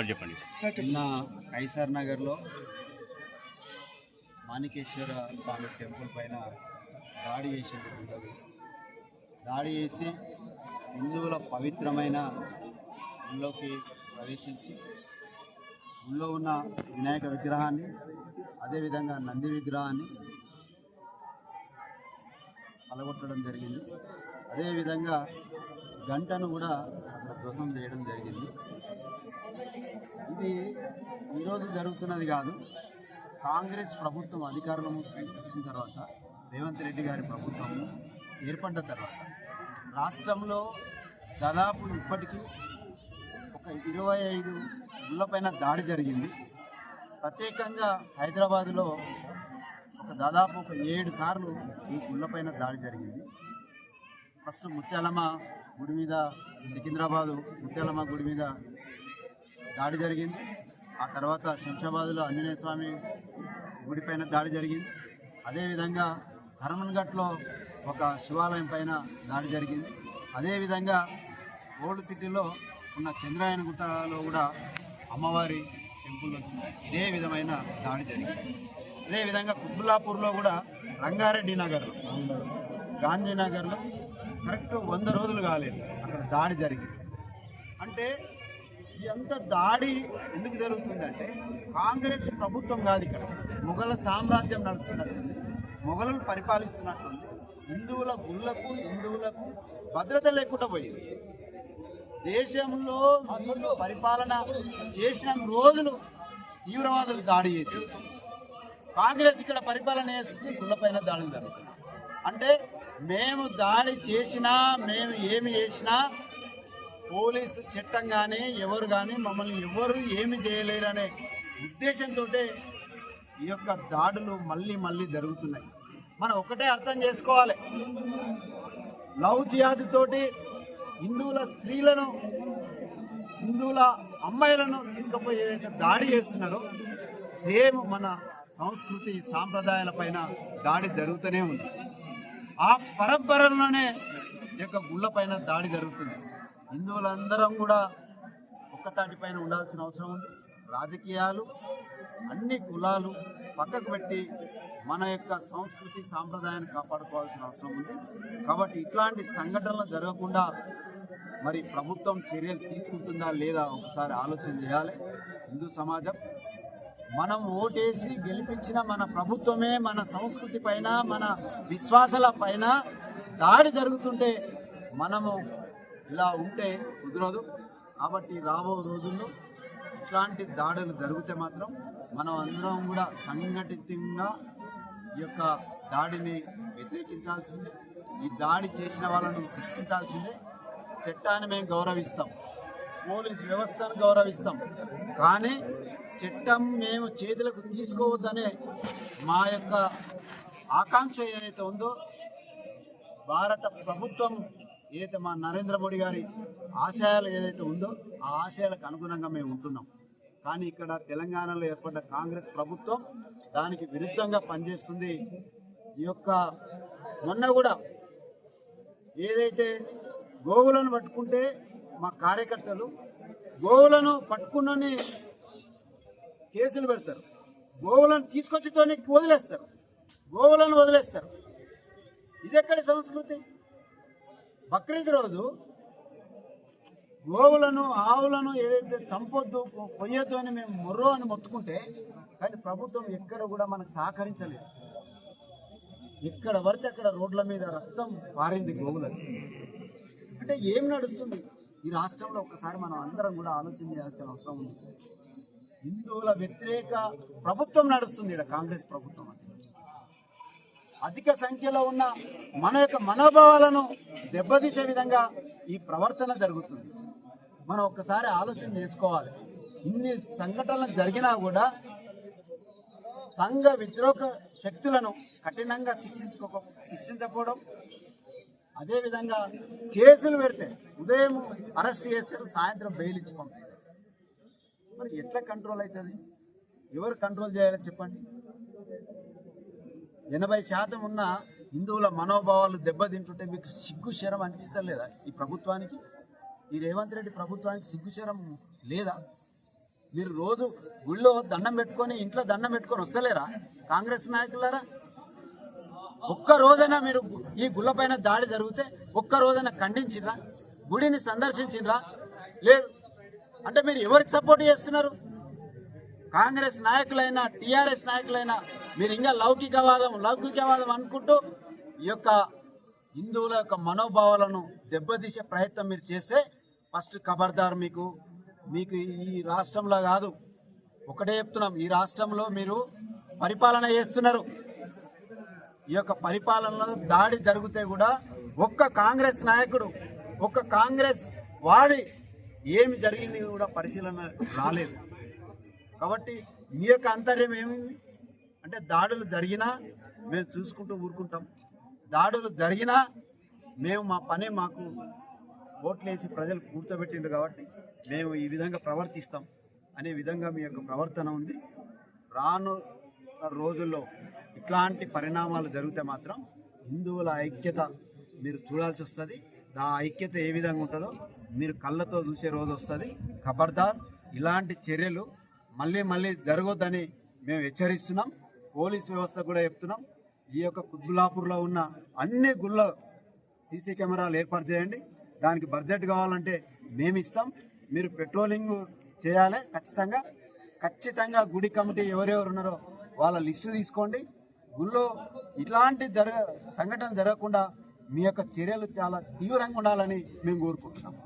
చెప్పండి. నిన్న కైసర్ నగర్లో మాణికేశ్వర స్వామి టెంపుల్ పైన దాడి చేసింది. దాడి చేసి హిందువుల పవిత్రమైన గుళ్ళోకి ప్రవేశించి గుళ్ళో ఉన్న వినాయక విగ్రహాన్ని, అదేవిధంగా నంది విగ్రహాన్ని పలగొట్టడం జరిగింది. అదేవిధంగా గంటను కూడా అక్కడ ధ్వంసం చేయడం జరిగింది. ఇది ఈరోజు జరుగుతున్నది కాదు. కాంగ్రెస్ ప్రభుత్వం అధికారంలోకి వచ్చిన తర్వాత, రేవంత్ రెడ్డి గారి ప్రభుత్వం ఏర్పడ్డ తర్వాత రాష్ట్రంలో దాదాపు ఇప్పటికీ ఒక 25 గుళ్ళపైన దాడి జరిగింది. ప్రత్యేకంగా హైదరాబాదులో దాదాపు 7 సార్లు ఈ గుళ్ళపైన దాడి జరిగింది. ఫస్ట్ ముత్యాలమ్మ గుడి మీద, సికింద్రాబాదు ముత్యాలమ్మ గుడి మీద దాడి జరిగింది. ఆ తర్వాత శంషాబాద్లో ఆంజనేయ స్వామి గుడిపైన దాడి జరిగింది. అదేవిధంగా హర్మన్ఘట్లో ఒక శివాలయం పైన దాడి జరిగింది. అదేవిధంగా ఓల్డ్ సిటీలో ఉన్న చంద్రాయన గుట్టలో కూడా అమ్మవారి టెంపుల్ ఇదే విధమైన దాడి జరిగింది. అదేవిధంగా కుత్బుల్లాపూర్లో కూడా రంగారెడ్డి నగర్లో, గాంధీనగర్లో కరెక్ట్ 100 రోజులు కాలేదు అక్కడ దాడి జరిగింది. అంటే ఎంత దాడి ఎందుకు జరుగుతుందంటే కాంగ్రెస్ ప్రభుత్వం కాదు, ఇక్కడ మొఘల సామ్రాజ్యం నడుస్తున్నట్టుంది, మొఘలులు పరిపాలిస్తున్నట్టుంది. హిందువుల గుళ్ళకు, హిందువులకు భద్రత లేకుండా పోయింది. దేశంలో వీళ్ళు పరిపాలన చేసిన రోజులు తీవ్రవాదులు దాడి చేసి, కాంగ్రెస్ ఇక్కడ పరిపాలన చేస్తుంది, గుళ్ళపైన దాడులు జరుగుతుంది. అంటే మేము దాడి చేసినా, మేము ఏమి చేసినా పోలీసు చట్టం కానీ ఎవరు కానీ మమ్మల్ని ఎవరు ఏమి చేయలేరనే ఉద్దేశంతో ఈ యొక్క దాడులు మళ్ళీ మళ్ళీ జరుగుతున్నాయి. మనం ఒకటే అర్థం చేసుకోవాలి, లవ్ జిహాద్ తోటి హిందువుల స్త్రీలను, హిందువుల అమ్మాయిలను తీసుకుపోయి దాడి చేస్తున్నారో సేమ్ మన సంస్కృతి సాంప్రదాయాల పైన దాడి జరుగుతూనే ఉంది. ఆ పరంపరలోనే ఈ యొక్క గుళ్ళపైన దాడి జరుగుతుంది. హిందువులందరం కూడా ఒక్కతాటిపైన ఉండాల్సిన అవసరం ఉంది. రాజకీయాలు, అన్ని కులాలు పక్కకు పెట్టి మన యొక్క సంస్కృతి సాంప్రదాయాన్ని కాపాడుకోవాల్సిన అవసరం ఉంది. కాబట్టి ఇట్లాంటి సంఘటనలు జరగకుండా మరి ప్రభుత్వం చర్యలు తీసుకుంటుందా లేదా ఒకసారి ఆలోచన చేయాలి. హిందూ సమాజం మనం ఓటేసి గెలిపించిన మన ప్రభుత్వమే మన సంస్కృతి పైన, మన విశ్వాసాల పైన దాడి జరుగుతుంటే మనము ఇలా ఉంటే కుదరదు. కాబట్టి రాబో రోజుల్లో ఇట్లాంటి దాడులు జరిగితే మాత్రం మనం అందరం కూడా సంఘటితంగా ఈ యొక్క దాడిని వ్యతిరేకించాల్సిందే. ఈ దాడి చేసిన వాళ్ళను శిక్షించాల్సిందే. చట్టాన్ని మేము గౌరవిస్తాం, పోలీస్ వ్యవస్థను గౌరవిస్తాం, కానీ చట్టం మేము చేతులకు తీసుకోవద్దనే మా యొక్క ఆకాంక్ష ఏదైతే ఉందో, భారత ప్రభుత్వం ఏదైతే మా నరేంద్ర మోడీ గారి ఆశయాలు ఏదైతే ఉందో ఆ ఆశయాలకు అనుగుణంగా మేము ఉంటున్నాం. కానీ ఇక్కడ తెలంగాణలో ఏర్పడ్డ కాంగ్రెస్ ప్రభుత్వం దానికి విరుద్ధంగా పనిచేస్తుంది. ఈ యొక్క మొన్న కూడా ఏదైతే గోవులను పట్టుకుంటే మా కార్యకర్తలు గోవులను పట్టుకున్నని కేసులు పెడతారు, గోవులను తీసుకొచ్చితోనే వదిలేస్తారు, గోవులను వదిలేస్తారు. ఇది ఎక్కడి సంస్కృతి? బక్రీద్ రోజు గోవులను, ఆవులను ఏదైతే చంపొద్దు, కొయ్యొద్దు అని మేము మొర్రో అని మొత్తుకుంటే, కానీ ప్రభుత్వం ఎక్కడ కూడా మనకు సహకరించలేదు. ఎక్కడ పడితే అక్కడ రోడ్ల మీద రక్తం పారింది గోవులకు. అంటే ఏం నడుస్తుంది ఈ రాష్ట్రంలో? ఒక్కసారి మనం అందరం కూడా ఆలోచన చేయాల్సిన అవసరం ఉంది. హిందువుల వ్యతిరేక ప్రభుత్వం నడుస్తుంది ఇక్కడ, కాంగ్రెస్ ప్రభుత్వం. అధిక సంఖ్యలో ఉన్న మన యొక్క మనోభావాలను దెబ్బతీసే విధంగా ఈ ప్రవర్తన జరుగుతుంది. మనం ఒక్కసారి ఆలోచన చేసుకోవాలి. ఇన్ని సంఘటనలు జరిగినా కూడా సంఘ వ్యతిరేక శక్తులను కఠినంగా శిక్షించకపోవడం, అదేవిధంగా కేసులు పెడితే ఉదయం అరెస్ట్ చేస్తారు, సాయంత్రం బెయిల్ ఇచ్చి పంపిస్తారు. మరి ఎట్లా కంట్రోల్ అవుతుంది? ఎవరు కంట్రోల్ చేయాలో చెప్పండి? 80% ఉన్న హిందువుల మనోభావాలు దెబ్బతింటుంటే మీకు సిగ్గు శరం అనిపిస్తలేదా ఈ ప్రభుత్వానికి? ఈ రేవంత్ రెడ్డి ప్రభుత్వానికి సిగ్గు శరం లేదా? మీరు రోజు గుళ్ళో దండం పెట్టుకొని ఇంట్లో దండం పెట్టుకొని వస్తలేరా కాంగ్రెస్ నాయకులారా? ఒక్క రోజైనా మీరు ఈ గుళ్ళపైన దాడి జరిగితే ఒక్క రోజైనా ఖండించిరా? గుడిని సందర్శించిరా? లేదు. అంటే మీరు ఎవరికి సపోర్ట్ చేస్తున్నారు? కాంగ్రెస్ నాయకులైనా టీఆర్ఎస్ నాయకులైనా మీరు ఇంకా లౌకికవాదం అనుకుంటూ ఈ యొక్క హిందువుల యొక్క మనోభావాలను దెబ్బతీసే ప్రయత్నం మీరు చేస్తే ఫస్ట్ ఖబర్దార్. మీకు ఈ రాష్ట్రంలో కాదు, ఒకటే చెప్తున్నాం, ఈ రాష్ట్రంలో మీరు పరిపాలన చేస్తున్నారు. ఈ యొక్క పరిపాలనలో దాడి జరిగితే కూడా ఒక్క కాంగ్రెస్ నాయకుడు, ఒక్క కాంగ్రెస్ వాది ఏమి జరిగింది కూడా పరిశీలన రాలేదు. కాబట్టి మీ యొక్క అంతర్యం ఏమైంది అంటే దాడులు జరిగినా మేము చూసుకుంటూ ఊరుకుంటాం, దాడులు జరిగినా మేము మా పని మాకు ఓట్లేసి ప్రజలు కూర్చోబెట్టిండ్రు కాబట్టి మేము ఈ విధంగా ప్రవర్తిస్తాం అనే విధంగా మీ యొక్క ప్రవర్తన ఉంది. రాను రోజుల్లో ఇట్లాంటి పరిణామాలు జరిగితే మాత్రం హిందువుల ఐక్యత మీరు చూడాల్సి వస్తుంది. ఆ ఐక్యత ఏ విధంగా ఉంటుందో మీరు కళ్ళతో చూసే రోజు వస్తుంది. ఖబర్దార్, ఇలాంటి చర్యలు మళ్ళీ జరగొద్దని మేము హెచ్చరిస్తున్నాం. పోలీస్ వ్యవస్థ కూడా చెప్తున్నాం. ఈ యొక్క కుత్బుల్లాపూర్లో ఉన్న అన్ని గుళ్ళ సీసీ కెమెరాలు ఏర్పాటు చేయండి. దానికి బడ్జెట్ కావాలంటే మేము ఇస్తాం. మీరు పెట్రోలింగ్ చేయాలి ఖచ్చితంగా. గుడి కమిటీ ఎవరెవరు ఉన్నారో వాళ్ళ లిస్టు తీసుకోండి. గుళ్ళో ఇట్లాంటి సంఘటన జరగకుండా మీ యొక్క చర్యలు చాలా తీవ్రంగా ఉండాలని మేము కోరుకుంటున్నాం.